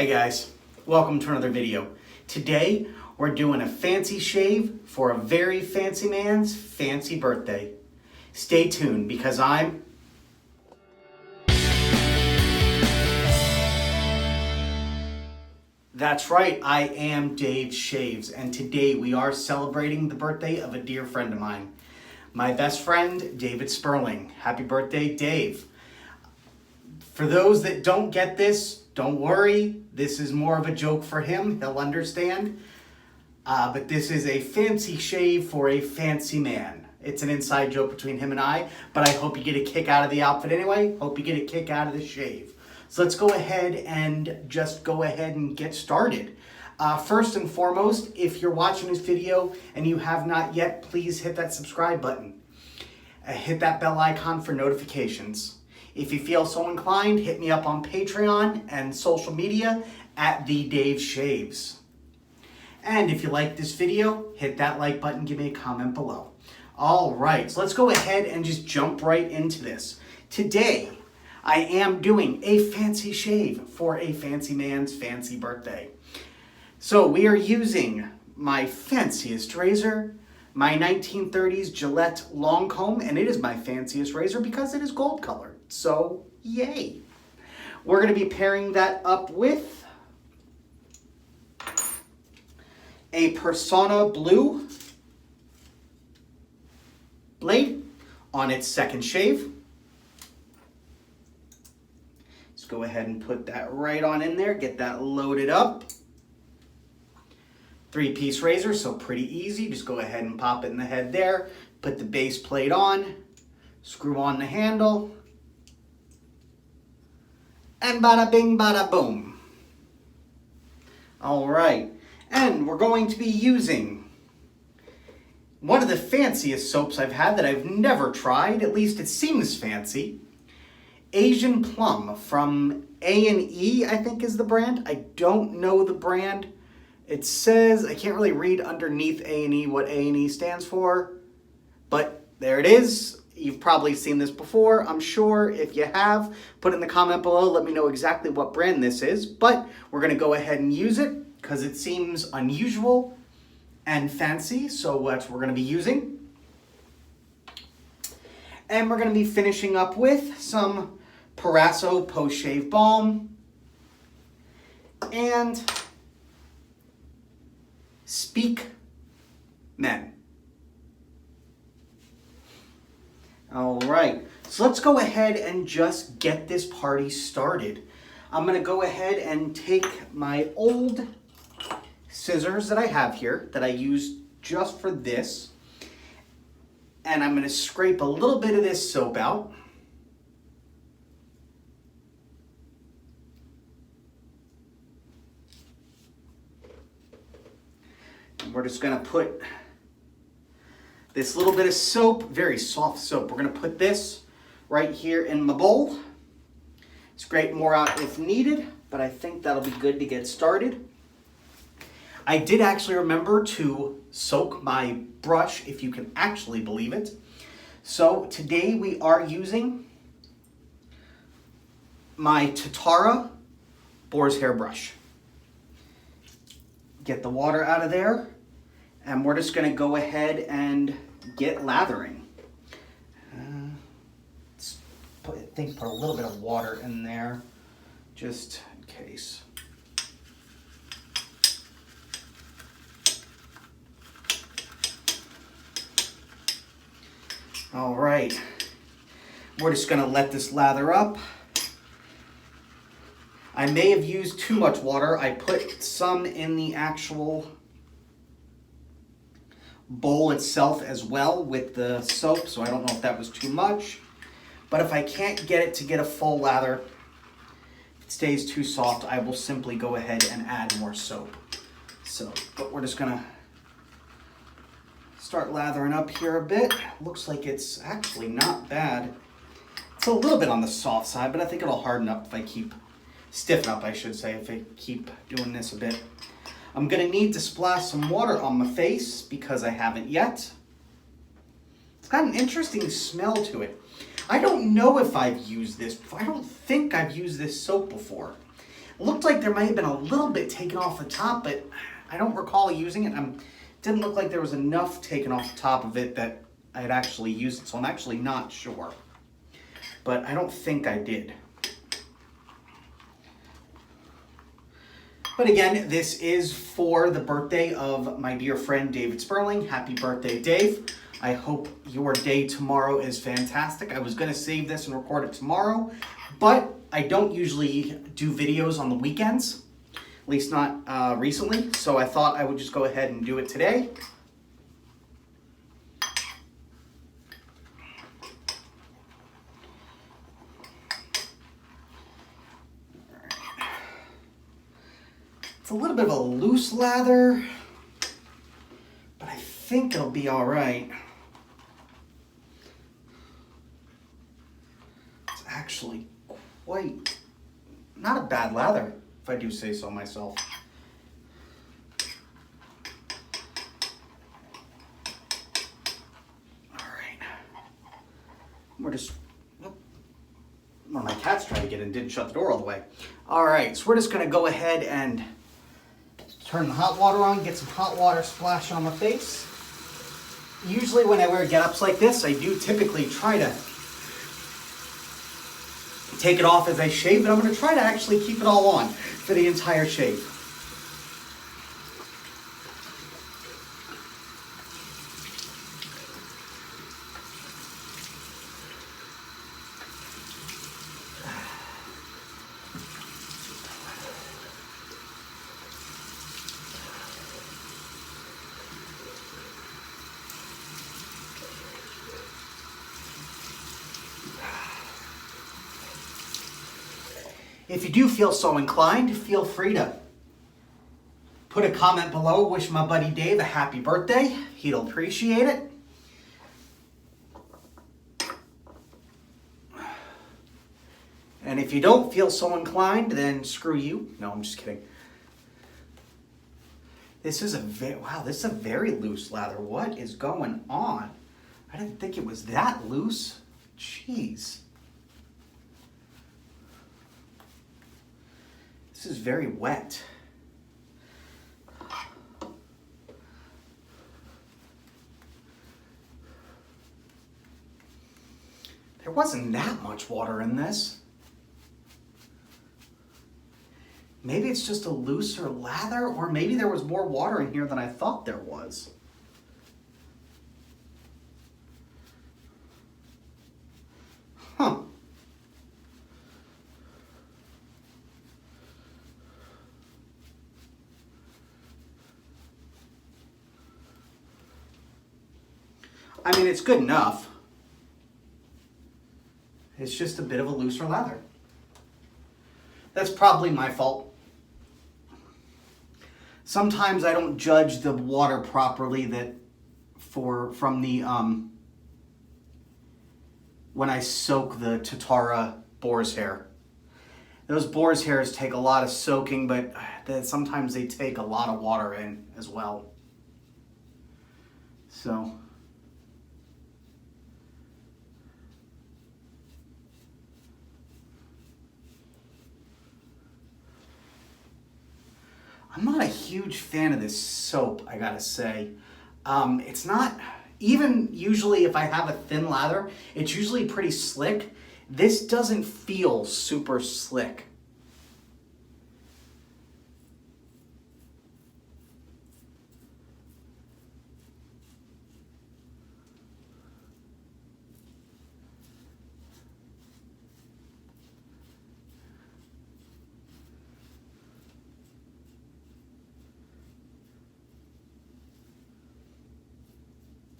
Hey guys, welcome to another video. Today we're doing a fancy shave for a very fancy man's fancy birthday. Stay tuned because That's right, I am Dave Shaves, and today we are celebrating the birthday of a dear friend of mine. My best friend, David Sperling. Happy birthday, Dave. For those that don't get this, don't worry. This is more of a joke for him. He'll understand. But this is a fancy shave for a fancy man. It's an inside joke between him and I, but I hope you get a kick out of the outfit anyway. Hope you get a kick out of the shave. So let's go ahead and get started. First and foremost, if you're watching this video and you have not yet, please hit that subscribe button. Hit that bell icon for notifications. If you feel so inclined, hit me up on Patreon and social media at The Dave Shaves. And if you like this video, hit that like button, give me a comment below. All right, so let's go ahead and just jump right into this. Today, I am doing a fancy shave for a fancy man's fancy birthday. So we are using my fanciest razor, my 1930s Gillette long comb, and it is my fanciest razor because it is gold colored. So, yay. We're going to be pairing that up with a Personna blue blade on its second shave. Let's go ahead and put that right on in there, get that loaded up. 3-piece razor, so pretty easy. Just go ahead and pop it in the head there, put the base plate on, screw on the handle, and bada bing, bada boom. All right, and we're going to be using one of the fanciest soaps I've had that I've never tried, at least it seems fancy. Asian Plum from A&E, I think is the brand. I don't know the brand. It says, I can't really read underneath A&E what A&E stands for, but there it is. You've probably seen this before, I'm sure. If you have, put it in the comment below. Let me know exactly what brand this is, but we're going to go ahead and use it because it seems unusual and fancy, so that's what we're going to be using. And we're going to be finishing up with some Proraso post-shave balm and Speick men. All right, so let's go ahead and just get this party started. I'm gonna go ahead and take my old scissors that I have here that I use just for this, and I'm gonna scrape a little bit of this soap out. And we're just gonna put this little bit of soap, very soft soap. We're gonna put this right here in my bowl. Scrape more out if needed, but I think that'll be good to get started. I did actually remember to soak my brush, if you can actually believe it. So today we are using my Tatara Boars hairbrush. Get the water out of there. And we're just going to go ahead and get lathering. I think put a little bit of water in there, just in case. All right, we're just going to let this lather up. I may have used too much water. I put some in the actual bowl itself as well with the soap, so I don't know if that was too much. But if I can't get it to get a full lather, if it stays too soft, I will simply go ahead and add more soap. So, but we're just gonna start lathering up here a bit. Looks like it's actually not bad. It's a little bit on the soft side, but I think it'll harden up if I stiffen up, I should say, if I keep doing this a bit. I'm gonna need to splash some water on my face because I haven't yet. It's got an interesting smell to it. I don't know if I've used this before. I don't think I've used this soap before. Looked like there might have been a little bit taken off the top, but I don't recall using it. Didn't look like there was enough taken off the top of it that I had actually used it, so I'm actually not sure. But I don't think I did. But again, this is for the birthday of my dear friend David Sperling. Happy birthday, Dave. I hope your day tomorrow is fantastic. I was going to save this and record it tomorrow, but I don't usually do videos on the weekends, at least not recently, so I thought I would just go ahead and do it today. It's a little bit of a loose lather, but I think it'll be all right. It's actually quite not a bad lather, if I do say so myself. All right. We're just, one of my cats tried to get in, didn't shut the door all the way. All right, so we're just gonna go ahead and turn the hot water on, get some hot water splashed on my face. Usually when I wear get-ups like this, I do typically try to take it off as I shave, but I'm going to try to actually keep it all on for the entire shave. If you do feel so inclined, feel free to put a comment below. Wish my buddy Dave a happy birthday. He'll appreciate it. And if you don't feel so inclined, then screw you. No, I'm just kidding. This is a very loose lather. What is going on? I didn't think it was that loose. Jeez. This is very wet. There wasn't that much water in this. Maybe it's just a looser lather, or maybe there was more water in here than I thought there was. Huh. I mean, it's good enough. It's just a bit of a looser lather. That's probably my fault. Sometimes I don't judge the water properly from the when I soak the Tatara boar's hair. Those boar's hairs take a lot of soaking, but sometimes they take a lot of water in as well. So I'm not a huge fan of this soap, I gotta say. It's not, even usually if I have a thin lather, it's usually pretty slick. This doesn't feel super slick.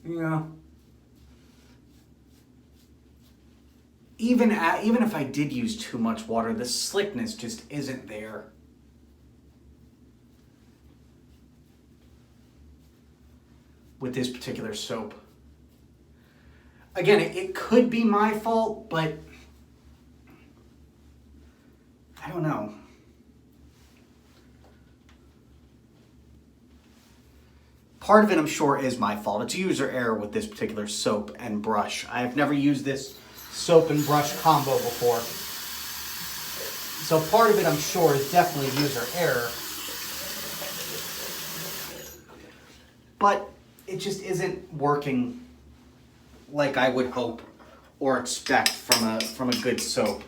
Yeah. Even if I did use too much water, the slickness just isn't there. With this particular soap. Again, it could be my fault, but I don't know. Part of it, I'm sure, is my fault. It's user error with this particular soap and brush. I have never used this soap and brush combo before. So part of it, I'm sure, is definitely user error. But it just isn't working like I would hope or expect from a good soap.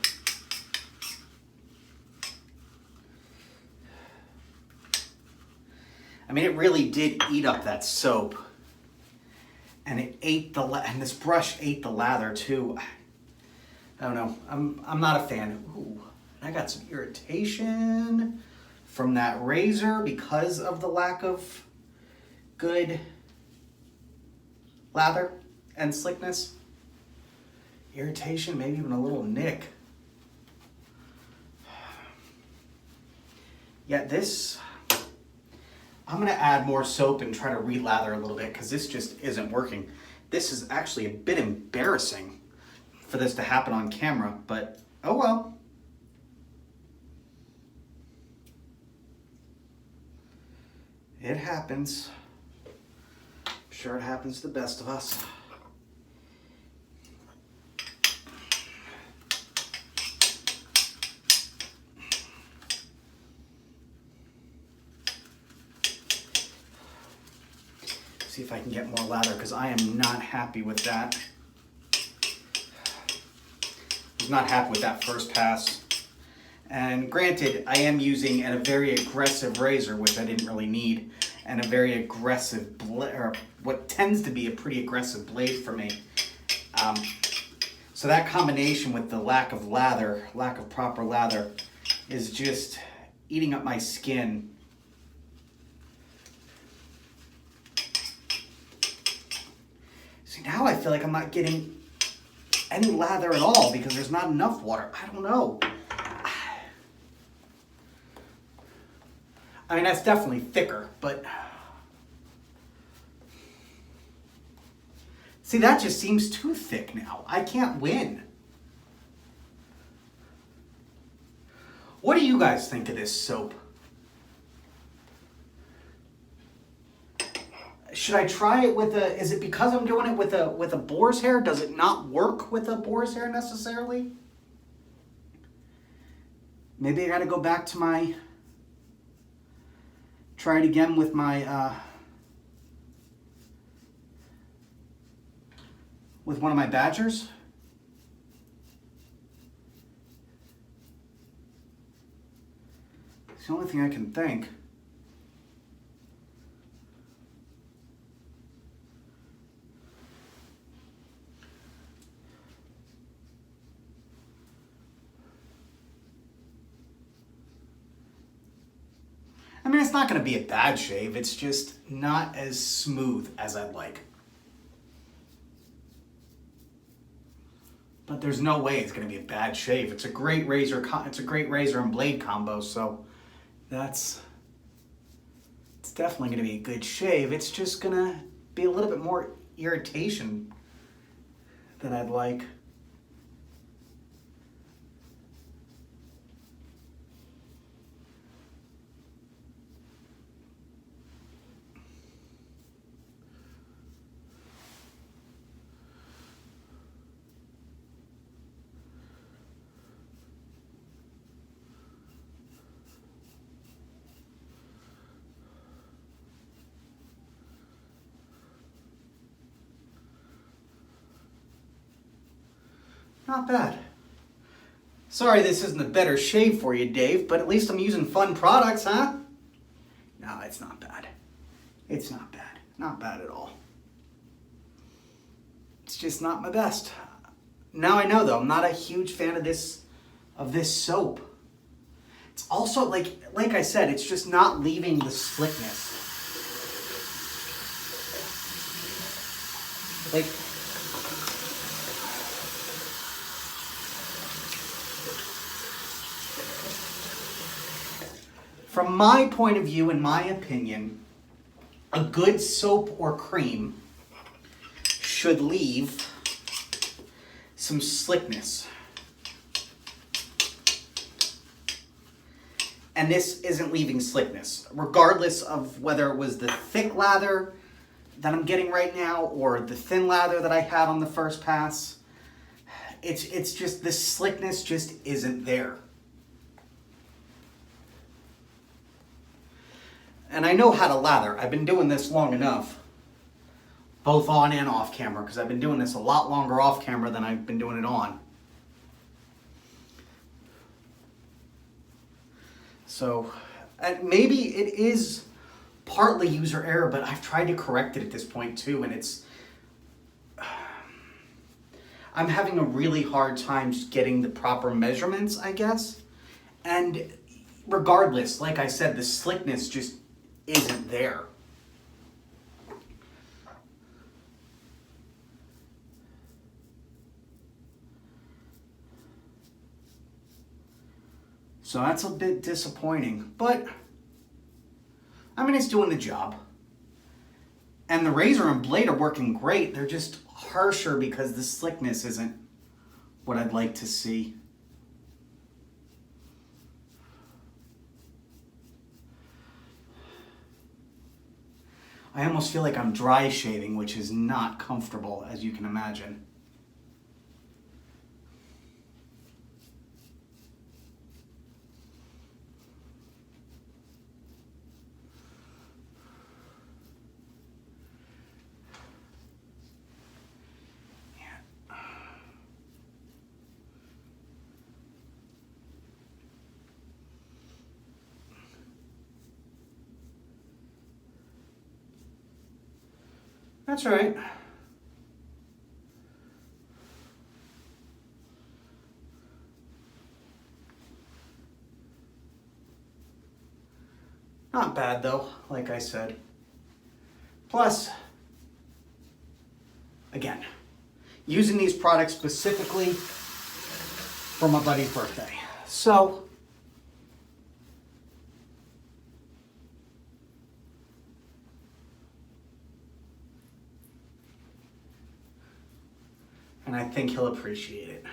I mean, it really did eat up that soap. And it ate and this brush ate the lather too. I don't know. I'm not a fan. Ooh, I got some irritation from that razor because of the lack of good lather and slickness. Irritation, maybe even a little nick. Yeah, this, I'm gonna add more soap and try to re-lather a little bit because this just isn't working. This is actually a bit embarrassing for this to happen on camera, but oh well. It happens. I'm sure it happens to the best of us. See if I can get more lather because I am not happy with that. I was not happy with that first pass. And granted, I am using a very aggressive razor, which I didn't really need, and a very aggressive blade, or what tends to be a pretty aggressive blade for me. So that combination with the lack of lather, lack of proper lather, is just eating up my skin. See, now I feel like I'm not getting any lather at all because there's not enough water. I don't know. I mean, that's definitely thicker, but see, that just seems too thick now. I can't win. What do you guys think of this soap? Should I try it with a, is it because I'm doing it with a boar's hair? Does it not work with a boar's hair necessarily? Maybe I gotta go back to my, try it again with my, with one of my badgers. It's the only thing I can think. I mean, it's not going to be a bad shave. It's just not as smooth as I'd like. But there's no way it's going to be a bad shave. It's a great razor. It's a great razor and blade combo. So it's definitely going to be a good shave. It's just going to be a little bit more irritation than I'd like. Not bad. Sorry this isn't a better shave for you, Dave, but at least I'm using fun products, huh? No, it's not bad. It's not bad. Not bad at all. It's just not my best. Now I know though, I'm not a huge fan of this soap. It's also like I said, it's just not leaving the slickness. Like, from my point of view, in my opinion, a good soap or cream should leave some slickness. And this isn't leaving slickness, regardless of whether it was the thick lather that I'm getting right now or the thin lather that I had on the first pass. It's just, the slickness just isn't there. And I know how to lather. I've been doing this long enough, both on and off camera, because I've been doing this a lot longer off camera than I've been doing it on. So maybe it is partly user error, but I've tried to correct it at this point too, and I'm having a really hard time just getting the proper measurements, I guess. And regardless, like I said, the slickness just isn't there. So that's a bit disappointing, but I mean, it's doing the job. And the razor and blade are working great. They're just harsher because the slickness isn't what I'd like to see. I almost feel like I'm dry shaving, which is not comfortable, as you can imagine. That's right. Not bad though, like I said. Plus, again, using these products specifically for my buddy's birthday. So, and I think he'll appreciate it.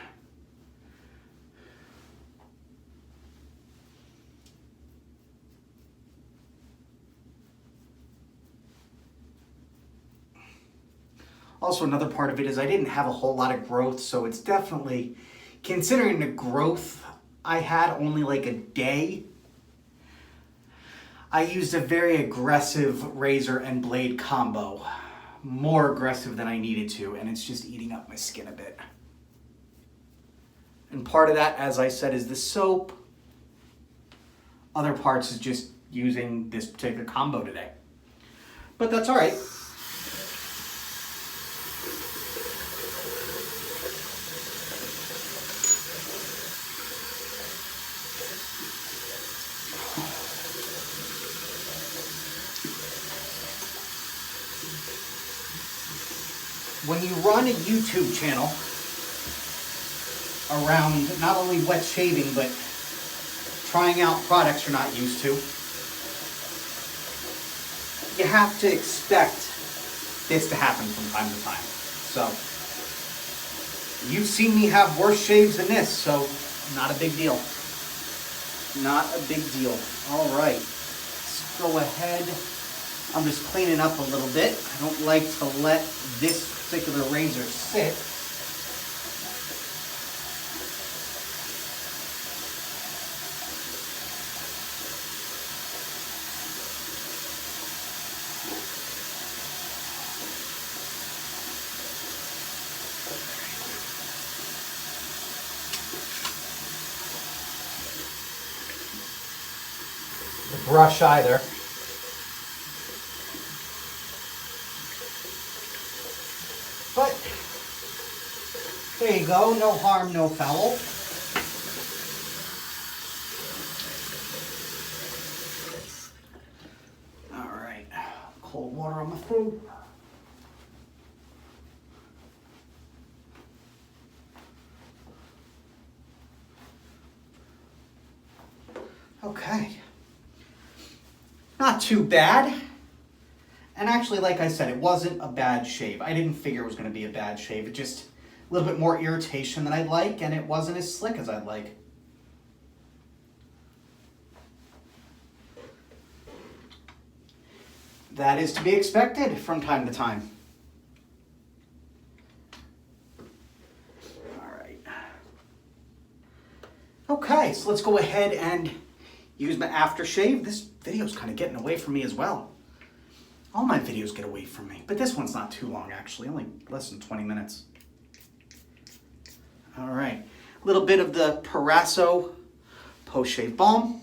Also, another part of it is I didn't have a whole lot of growth, so it's definitely, considering the growth I had only like a day, I used a very aggressive razor and blade combo. More aggressive than I needed to, and it's just eating up my skin a bit. And part of that, as I said, is the soap. Other parts is just using this particular combo today. But that's all right. When you run a YouTube channel around not only wet shaving, but trying out products you're not used to, you have to expect this to happen from time to time. So, you've seen me have worse shaves than this, so not a big deal. Not a big deal. All right, let's go ahead. I'm just cleaning up a little bit. I don't like to let this particular razor sit. The brush either. But there you go, no harm, no foul. All right, cold water on my food. Okay, not too bad. And actually, like I said, it wasn't a bad shave. I didn't figure it was going to be a bad shave. It just a little bit more irritation than I'd like, and it wasn't as slick as I'd like. That is to be expected from time to time. All right. Okay, so let's go ahead and use my aftershave. This video's kind of getting away from me as well. All my videos get away from me, but this one's not too long actually, only less than 20 minutes. All right, a little bit of the Proraso post-shave balm.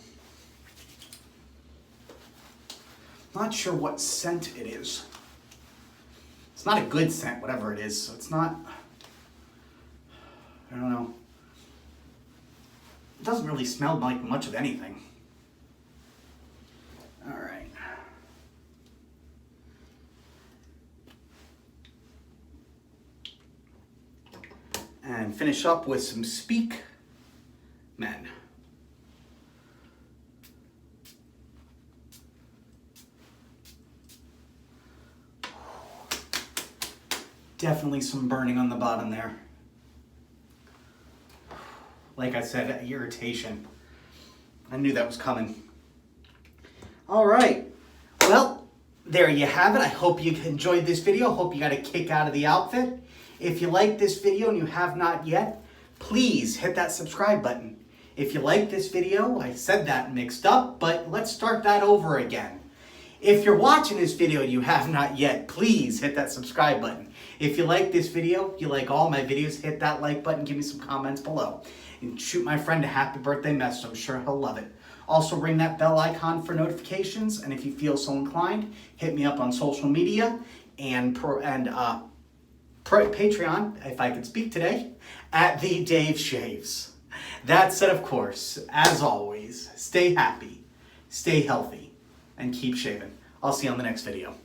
Not sure what scent it is. It's not a good scent, whatever it is. So it's not, I don't know. It doesn't really smell like much of anything. All right. And finish up with some Speick Men. Definitely some burning on the bottom there. Like I said, irritation. I knew that was coming. All right. Well, there you have it. I hope you enjoyed this video. Hope you got a kick out of the outfit. If you like this video and you have not yet, please hit that subscribe button. If you like this video, I said that mixed up, but let's start that over again. If you're watching this video and you have not yet, please hit that subscribe button. If you like this video, you like all my videos, hit that like button, give me some comments below. And shoot my friend a happy birthday message. I'm sure he'll love it. Also ring that bell icon for notifications, and if you feel so inclined, hit me up on social media and Patreon, if I can speak today, at the Dave Shaves. That said, of course, as always, stay happy, stay healthy, and keep shaving. I'll see you on the next video.